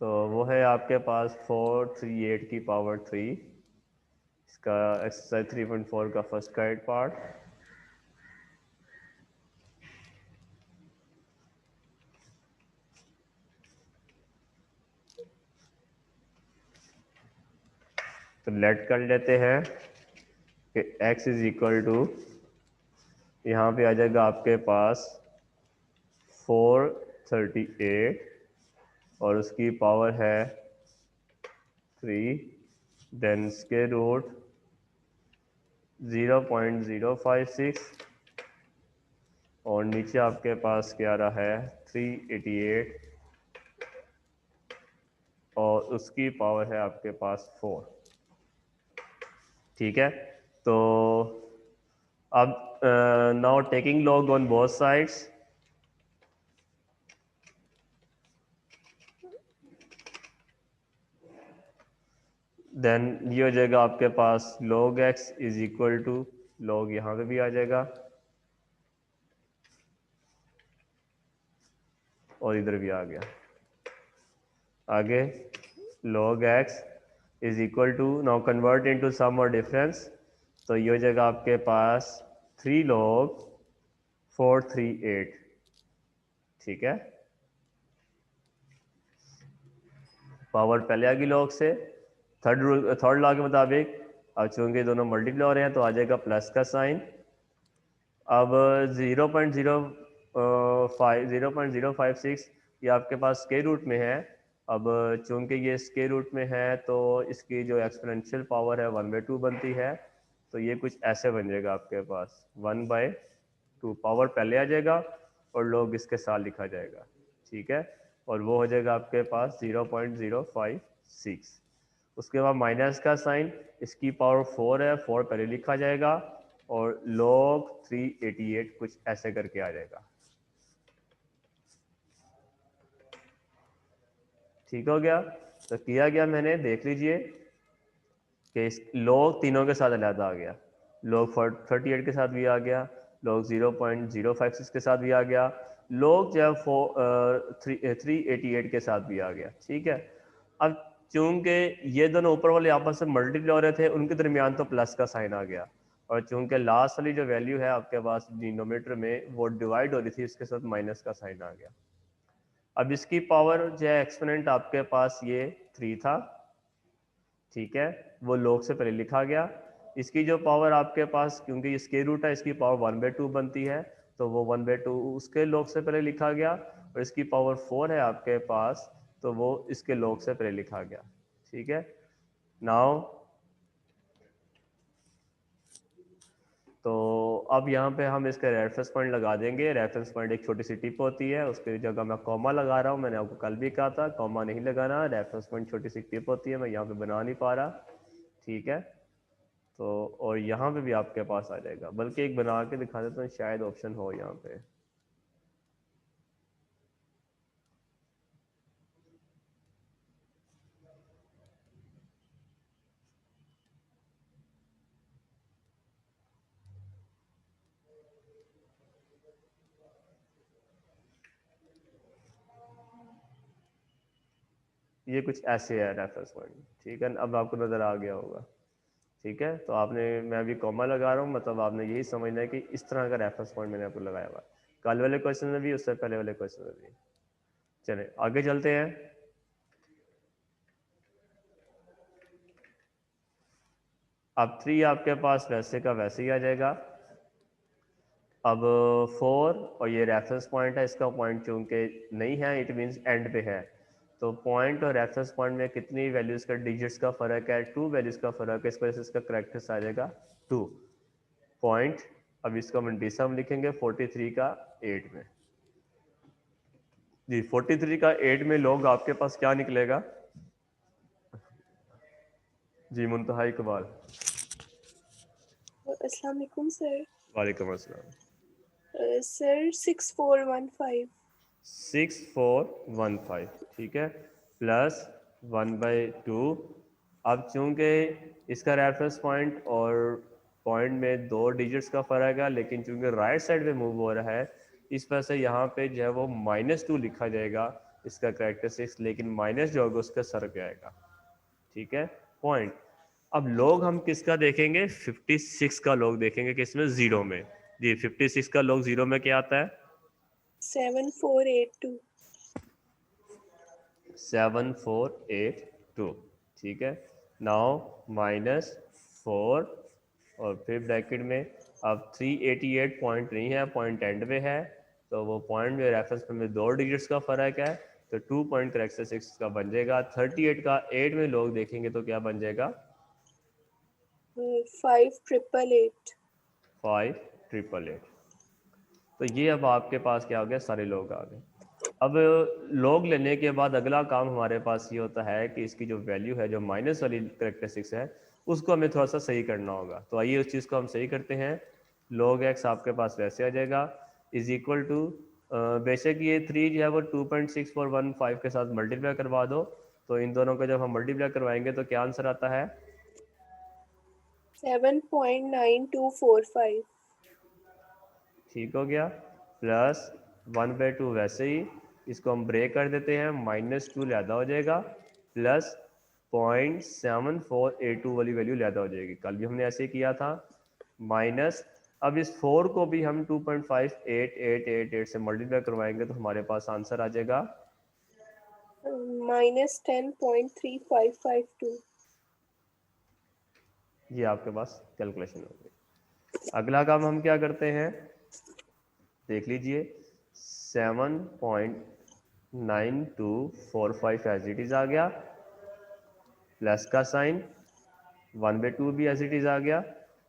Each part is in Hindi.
तो वो है आपके पास 438 की पावर 3, इसका एक्सरसाइज 3.4 का फर्स्ट गाइड पार्ट। तो लेट कर लेते हैं कि x इज इक्वल टू, यहाँ पे आ जाएगा आपके पास 438 और उसकी पावर है 3, देन स्क्वायर रूट 0.056 और नीचे आपके पास क्या रहा है 388 और उसकी पावर है आपके पास 4। ठीक है, तो अब now taking log on both sides, then ये हो जाएगा आपके पास log x is equal to, log यहाँ पे भी आ जाएगा और इधर भी आ गया। आगे log x is equal to, now convert into some और डिफरेंस, तो ये हो जाएगा आपके पास 3 log 438। ठीक है, पावर पहले आ गई log से, थर्ड लॉ के मुताबिक अब चूंकि दोनों मल्टीप्लाई हो रहे हैं तो आ जाएगा प्लस का साइन। अब 0.056 ये आपके पास स्क्वायर रूट में है। अब चूंकि ये स्क्वायर रूट में है तो इसकी जो एक्सपोनेंशियल पावर है 1/2 बनती है, तो ये कुछ ऐसे बन जाएगा आपके पास 1/2, पावर पहले आ जाएगा और लोग इसके साथ लिखा जाएगा। ठीक है, और वो हो जाएगा आपके पास 0.056। उसके बाद माइनस का साइन, इसकी पावर 4 है, 4 पहले लिखा जाएगा और log 388 कुछ ऐसे करके आ जाएगा। ठीक हो गया, तो किया गया मैंने, देख लीजिए कि इस log तीनों के साथ अलग आ गया, log 38 के साथ भी आ गया, log 0.056 के साथ भी आ गया, log जो है 388 के साथ भी आ गया। ठीक है, अब चूंकि ये दोनों ऊपर वाले आपस में मल्टीप्लाई हो रहे थे, उनके दरमियान तो प्लस का साइन आ गया, और चूंकि लास्ट वाली जो वैल्यू है आपके पास डिनोमीटर में वो डिवाइड हो रही थी, इसके साथ माइनस का साइन आ गया। अब इसकी पावर जो है एक्सपोनेंट आपके पास ये 3 था। ठीक है, वो log से पहले लिखा गया। इसकी जो पावर आपके पास, क्योंकि ये स्क्वायर रूट है, इसकी पावर 1/2 बनती है, तो वो 1/2 उसके log से पहले लिखा गया, और इसकी पावर 4 है आपके पास, तो वो इसके log से पहले लिखा गया। ठीक है, नाउ तो अब यहाँ पे हम इसका रेफरेंस पॉइंट लगा देंगे। रेफरेंस पॉइंट एक छोटी सी टिप होती है, उसकी जगह मैं कॉमा लगा रहा हूँ, मैंने आपको कल भी कहा था कॉमा नहीं लगाना, रेफरेंस पॉइंट छोटी सी टिप होती है, मैं यहाँ पे बना नहीं पा रहा। ठीक है, तो और यहाँ पे भी आपके पास आ जाएगा, बल्कि एक बना के दिखा देता हूँ, शायद ऑप्शन हो यहाँ पे। ये कुछ ऐसे है रेफरेंस पॉइंट। ठीक है, अब आपको नज़र आ गया होगा। ठीक है, तो आपने, मैं अभी कॉमा लगा रहा हूँ, मतलब आपने यही समझना है कि इस तरह का रेफरेंस पॉइंट मैंने आपको लगाया हुआ है, कल वाले क्वेश्चन में भी, उससे पहले वाले क्वेश्चन में भी। चले आगे चलते हैं। अब 3 आपके पास वैसे का वैसे ही आ जाएगा। अब 4 और ये रेफरेंस पॉइंट है, इसका पॉइंट चूंकि नहीं है, इट मीन्स एंड पे है, तो पॉइंट और रेफरेंस पॉइंट में कितनी वैल्यूज का, डिजिट्स का फर्क है, 2 वैल्यूज का फर्क है, इस वजह से इसका करेक्टर्स आ जाएगा 2 पॉइंट। अब इसका मंडीसा हम लिखेंगे 43 का 8 में। जी 43 का 8 में लोग आपके पास क्या निकलेगा? जी मुंतहा इकबाल। अस्सलाम वालेकुम सर। वालेकुम अस्सलाम। सर 6415। 6415, ठीक है, प्लस 1/2। अब चूंकि इसका रेफरेंस पॉइंट और पॉइंट में 2 डिजिट्स का फ़र्क है, लेकिन चूंकि राइट साइड पे मूव हो रहा है, इस वजह से यहाँ पे जो है वो -2 लिखा जाएगा। इसका कैरेक्टरिस्टिक्स, लेकिन माइनस जो होगा उसका सर पे आएगा। ठीक है, पॉइंट। अब लॉग हम किसका देखेंगे? 56 का लॉग देखेंगे, किसमें? जीरो में। जी 56 का लॉग जीरो में क्या आता है? 7482। 7482। ठीक है, नाउ माइनस 4 और फिर ब्रैकेट में, अब 388 पॉइंट नहीं है, पॉइंट एंड में है, तो वो पॉइंट में रेफरेंस में 2 डिजिट्स का फर्क है, तो 2 पॉइंट करेक्टरिस्टिक्स का बन जाएगा। 38 का 8 में लोग देखेंगे तो क्या बन जाएगा? 5888। 5888। तो ये अब आपके पास क्या हो गया? सारे लोग आ गए। अब लॉग लेने के बाद अगला काम हमारे पास ये होता है कि इसकी जो वैल्यू है, जो माइनस वाली करेक्टरिस्टिक्स है, उसको हमें थोड़ा सा सही करना होगा। तो आइए उस चीज़ को हम सही करते हैं। log x आपके पास वैसे आ जाएगा, इज इक्वल टू, बेशक ये 3 जो है वो 2.6415 के साथ मल्टीप्लाई करवा दो, तो इन दोनों को जब हम मल्टीप्लाई करवाएंगे तो क्या आंसर आता है? 7.9245। ठीक हो गया, प्लस 1/2 वैसे ही, इसको हम ब्रेक कर देते हैं, -2 ज़्यादा हो जाएगा, प्लस 0.7482 वाली वैल्यू ज़्यादा हो जाएगी। कल भी हमने ऐसे ही किया था। माइनस, अब इस 4 को भी हम 2.5888 से मल्टीप्लाई करवाएंगे तो हमारे पास आंसर आ जाएगा -10.3552। ये आपके पास कैलकुलेशन हो गई। अगला काम हम क्या करते हैं, देख लीजिए। 7.9245 एज इट इज आ गया, प्लस का साइन, 1/2 भी एज इट इज आ गया।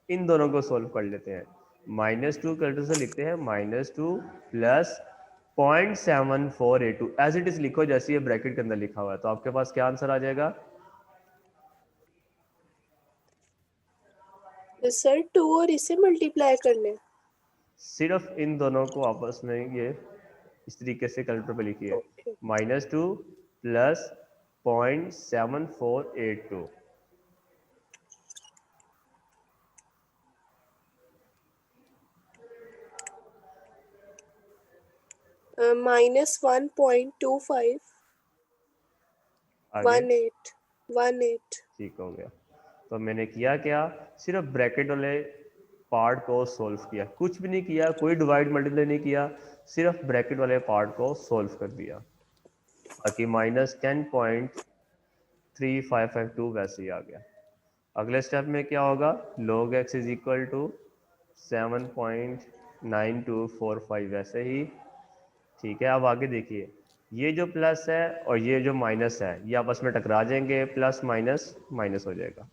इन दोनों को सोल्व कर लेते हैं। -2 कैलकुलेटर से लिखते हैं, -2 प्लस 0.7482 एज इट इज लिखो जैसे ये ब्रैकेट के अंदर लिखा हुआ है, तो आपके पास क्या आंसर आ जाएगा? सर 2 और इसे मल्टीप्लाई करने। सिर्फ इन दोनों को आपस में ये इस तरीके से कैलकुलेटर पे लिखिए, ओके। -2 प्लस 0.7482। -1.2518। आगे 18। ठीक हो गया। तो मैंने किया क्या? सिर्फ ब्रैकेट वाले पार्ट को सोल्व किया, कुछ भी नहीं किया, कोई डिवाइड मल्टीप्लाई नहीं किया, सिर्फ ब्रैकेट वाले पार्ट को सोल्व कर दिया। बाकी -10.3552 वैसे ही आ गया। अगले स्टेप में क्या होगा? log x is equal to 7.9245 वैसे ही। ठीक है, अब आगे देखिए, ये जो प्लस है और ये जो माइनस है, ये आपस में टकरा जाएंगे, प्लस माइनस माइनस हो जाएगा।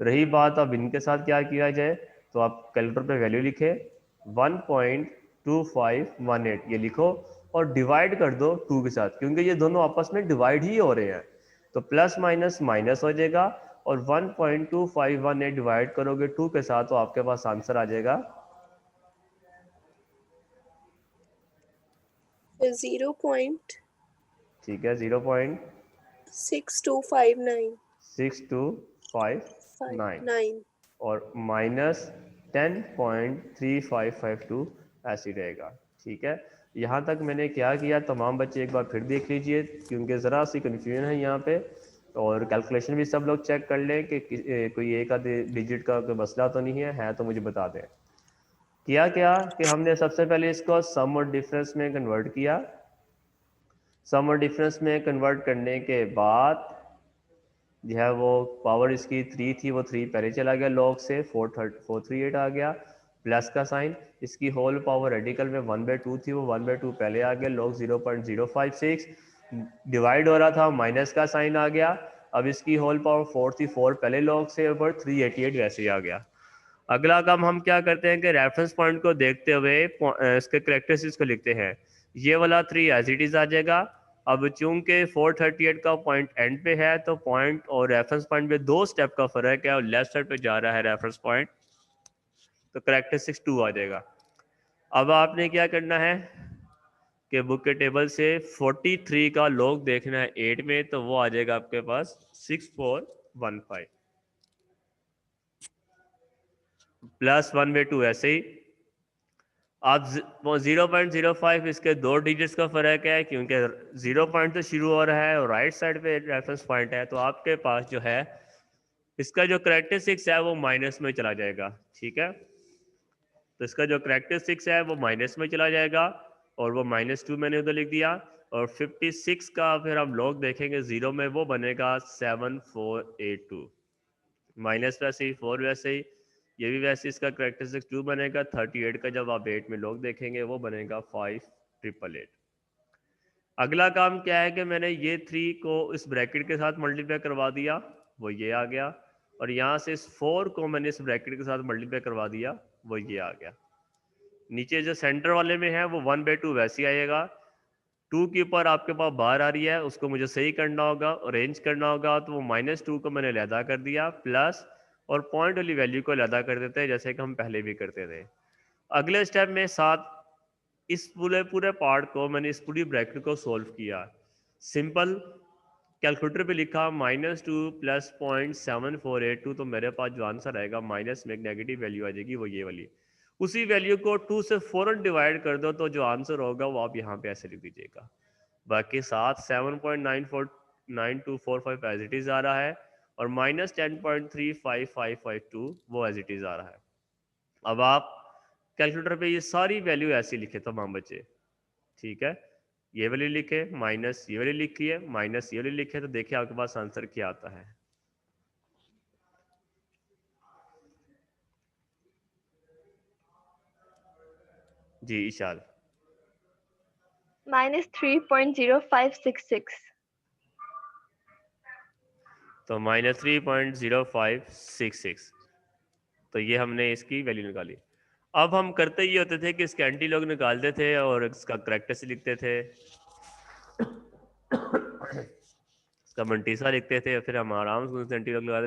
रही बात अब इनके साथ क्या किया जाए, तो आप कैलकुलेटर पे वैल्यू लिखे, 1.2518 ये लिखो और डिवाइड कर दो 2 के साथ, क्योंकि ये दोनों आपस में डिवाइड ही हो रहे हैं, तो प्लस माइनस माइनस हो जाएगा, और 1.2518 डिवाइड करोगे 2 के साथ तो आपके पास आंसर आ जाएगा 0.6259। ठीक है 0.6259 और माइनस 10.3552 ऐसे ही रहेगा। ठीक है, यहाँ तक मैंने क्या किया, तमाम बच्चे एक बार फिर देख लीजिए, क्योंकि ज़रा सी कन्फ्यूजन है यहाँ पे, और कैलकुलेशन भी सब लोग चेक कर लें कि कोई एक आधे डिजिट का कोई मसला तो नहीं है तो मुझे बता दें। किया क्या कि हमने सबसे पहले इसको सम और डिफरेंस में कन्वर्ट किया। सम और डिफरेंस में कन्वर्ट करने के बाद जो है वो पावर इसकी 3 थी, वो 3 पहले चला गया लॉग से, 438 आ गया, प्लस का साइन, इसकी होल पावर रेडिकल में 1/2 थी, वो 1/2 पहले आ गया, लॉग 0.056, डिवाइड हो रहा था, माइनस का साइन आ गया। अब इसकी होल पावर 4 थी, 4 पहले लॉग से, ऊपर 388 वैसे ही आ गया। अगला काम हम क्या करते हैं कि रेफरेंस पॉइंट को देखते हुए इसके करेक्टरिस्टिक्स को लिखते हैं। ये वाला 3 एज इट इज आ जाएगा। अब चूंकि 438 का पॉइंट एंड पे है, तो पॉइंट और रेफरेंस पॉइंट में 2 स्टेप का फर्क है और लेफ्ट साइड पे जा रहा है रेफरेंस पॉइंट, तो करेक्टरिस्टिक्स 2 आ जाएगा। अब आपने क्या करना है कि बुक के टेबल से 43 का लॉग देखना है 8 में, तो वो आ जाएगा आपके पास 6415 प्लस 1/2 ऐसे ही। आप 0.05 इसके 2 डिजिट्स का फर्क है, क्योंकि 0 पॉइंट तो शुरू हो रहा है और राइट साइड पे रेफरेंस पॉइंट है, तो आपके पास जो है इसका जो करेक्टरिस्टिक्स है वो माइनस में चला जाएगा। ठीक है, तो इसका जो करेक्टरिस्टिक्स है वो माइनस में चला जाएगा, और वो -2 मैंने उधर लिख दिया। और 56 का फिर हम लोग देखेंगे जीरो में, वो बनेगा 7482, माइनस वैसे ही 4 वैसे ही, ये भी वैसे इसका करेक्टरिस्टिक्स 2 बनेगा। 38 का जब आप 8 में लोग देखेंगे वो बनेगा 5888। अगला काम क्या है कि मैंने ये 3 को इस ब्रैकेट के साथ मल्टीप्लाई करवा दिया, वो ये आ गया, और यहाँ से इस 4 को मैंने इस ब्रैकेट के साथ मल्टीप्लाई करवा दिया, वो ये आ गया। नीचे जो सेंटर वाले में है वो 1/2 वैसे ही आएगा। 2 के ऊपर आपके पास बार आ रही है, उसको मुझे सही करना होगा, अरेंज करना होगा, तो वो -2 को मैंने अलहदा कर दिया, प्लस और पॉइंट वाली वैल्यू को अलहदा कर देते हैं, जैसे कि हम पहले भी करते थे। अगले स्टेप में साथ इस पूरे पूरे पार्ट को मैंने इस पूरी ब्रैकेट को सोल्व किया। सिंपल कैलकुलेटर पे लिखा -2 प्लस 0.7482, तो मेरे पास जो आंसर आएगा माइनस में एक नेगेटिव वैल्यू आ जाएगी, वो ये वाली। उसी वैल्यू को 2 से फौरन डिवाइड कर दो, तो जो आंसर होगा वो आप यहाँ पे ऐसे लिख दीजिएगा। बाकी साथ 7.949245 एज इट इज आ रहा है, और -10.35552 वो एज इट इज आ रहा है। अब आप कैलकुलेटर पे ये सारी वैल्यू ऐसी लिखे तमाम बच्चे, ठीक है, ये वाली लिखे, माइनस ये वाली लिखी है, माइनस ये वाली लिखे, तो देखिए आपके पास आंसर क्या आता है। जी इशाल। -3.0566। तो -3.0566, तो ये हमने इसकी वैल्यू निकाली। अब हम करते ये होते थे कि इसके एंटी लॉग निकालते थे और इसका करेक्टर्स लिखते थे, इसका मंटीसा लिखते थे, फिर हम आराम से एंटी लॉग लगाते।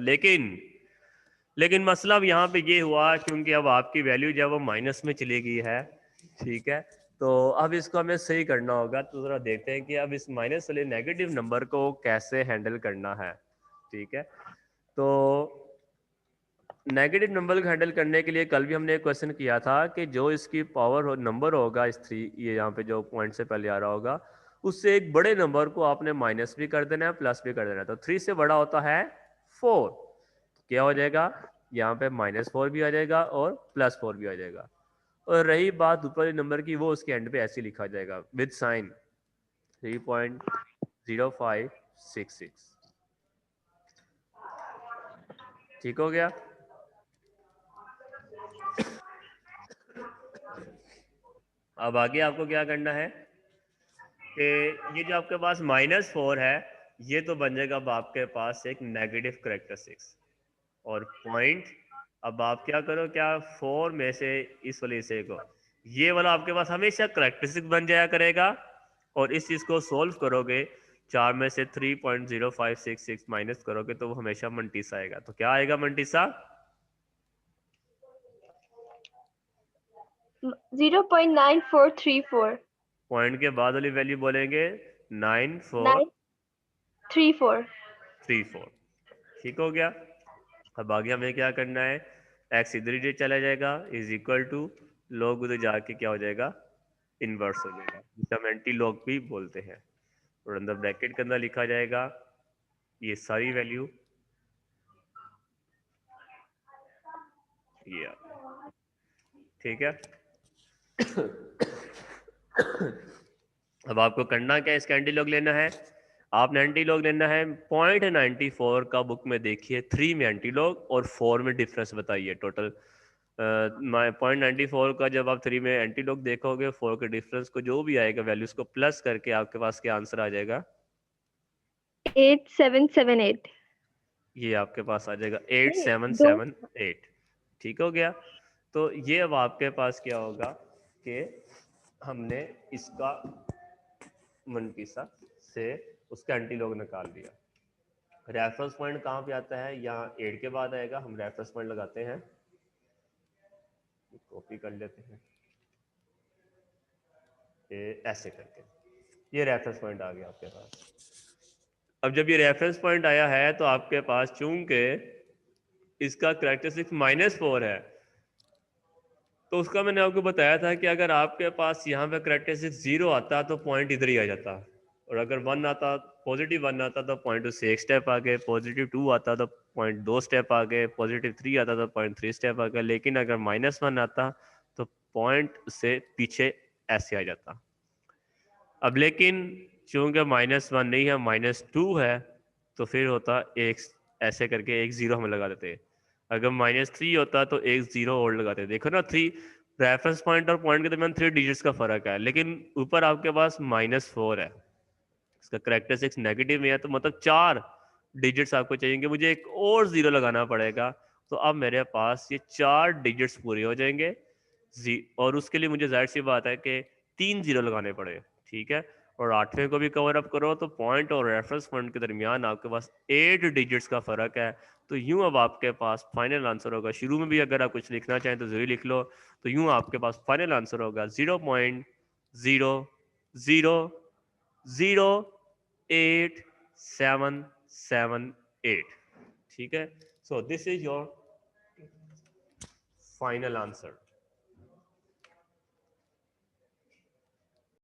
लेकिन मसला अब यहाँ पे ये हुआ, क्योंकि अब आपकी वैल्यू जो है वो माइनस में चली गई है, ठीक है, तो अब इसको हमें सही करना होगा। तो जरा देखते हैं कि अब इस माइनस वाले नेगेटिव नंबर को कैसे हैंडल करना है। ठीक है, तो नेगेटिव नंबर को हैंडल करने के लिए कल भी हमने एक क्वेश्चन किया था कि जो इसकी पावर नंबर होगा, इस 3, ये यहाँ पे जो पॉइंट से पहले आ रहा होगा, उससे एक बड़े नंबर को आपने माइनस भी कर देना है, प्लस भी कर देना है। तो 3 से बड़ा होता है 4, तो क्या हो जाएगा, यहाँ पे -4 भी आ जाएगा और +4 भी आ जाएगा। और रही बात ऊपर वाले नंबर की, वो उसके एंड पे ऐसे लिखा जाएगा विद साइन 3.0566। ठीक हो गया। अब आगे आपको क्या करना है कि ये जो आपके पास -4 है, ये तो बन जाएगा अब आपके पास एक नेगेटिव करेक्टरिस्टिक्स, और पॉइंट, अब आप क्या करो, क्या 4 में से इस वाले हिस्से को, ये वाला आपके पास हमेशा करेक्टरिस्टिक बन जाया करेगा, और इस चीज को सोल्व करोगे, 4 में से 3.0566 माइनस करोगे तो वो हमेशा मंटीसा आएगा। तो क्या आएगा मंटीसा? 0.9434। पॉइंट के बाद वाली वैल्यू बोलेंगे 9434। 934। ठीक हो गया। अब आगे हमें क्या करना है, एक्स इधर ही चला जाएगा, इज इक्वल टू लॉग उधर जाके क्या हो जाएगा, इनवर्स हो जाएगा, जिसे हम एंटी लॉग भी बोलते हैं। और अंदर ब्रैकेट के अंदर लिखा जाएगा ये सारी वैल्यू, ये ठीक है। अब आपको करना क्या है, इसका एंटी लॉग लेना है। आपने एंटी लॉग लेना है 0.94 का, बुक में देखिए 3 में एंटी लॉग और 4 में डिफरेंस बताइए टोटल। 0.94 का जब आप 3 में एंटी लॉग देखोगे, 4 के डिफरेंस को जो भी आएगा वैल्यूज को प्लस करके आपके पास क्या आंसर आ जाएगा, 8778। ये आपके पास आ जाएगा नहीं, दो 8778। ठीक हो गया। तो ये अब आपके पास क्या होगा कि हमने इसका मनपीसा से उसका एंटी लॉग निकाल दिया। रेफरेंस पॉइंट कहाँ पे आता है, यहाँ 8 के बाद आएगा। हम रेफरेंस पॉइंट लगाते हैं, कॉपी कर लेते हैं, ये ऐसे करके, ये रेफरेंस पॉइंट आ गया आपके पास। अब जब ये रेफरेंस पॉइंट आया है तो आपके पास चूंकि इसका करेक्टरिस्टिक्स -4 है, तो उसका मैंने आपको बताया था कि अगर आपके पास यहाँ पे करेक्टरिस्टिक 0 आता तो पॉइंट इधर ही आ जाता, और अगर 1 आता, पॉजिटिव 1 आता तो पॉइंट उससे 1 स्टेप आगे, पॉजिटिव 2 आता तो पॉइंट 2 स्टेप आगे, पॉजिटिव 3 आता तो पॉइंट 3 स्टेप आगे। लेकिन अगर -1 आता तो पॉइंट से पीछे ऐसे आ जाता। अब लेकिन चूंकि -1 नहीं है, -2 है, तो फिर होता एक ऐसे करके एक 0 हम लगा देते। अगर -3 होता तो एक 0 और लगाते। देखो ना, 3 रेफरेंस पॉइंट और पॉइंट के दरमियान 3 डिजिट्स का फर्क है, लेकिन ऊपर आपके पास -4 है, इसका करेक्टरिस्टिक्स नेगेटिव में है, तो मतलब 4 डिजिट्स आपको चाहिए कि मुझे एक और 0 लगाना पड़ेगा। तो अब मेरे पास ये 4 डिजिट्स पूरे हो जाएंगे और उसके लिए मुझे जाहिर सी बात है कि 3 0 लगाने पड़े, ठीक है। और 8वें को भी कवर अप करो तो पॉइंट और रेफरेंस पॉइंट के दरमियान आपके पास 8 डिजिट्स का फर्क है। तो यूं अब आपके पास फाइनल आंसर होगा, शुरू में भी अगर आप कुछ लिखना चाहें तो जरूर लिख लो, तो यूं आपके पास फाइनल आंसर होगा 0.0008778। ठीक है, so this is your final answer.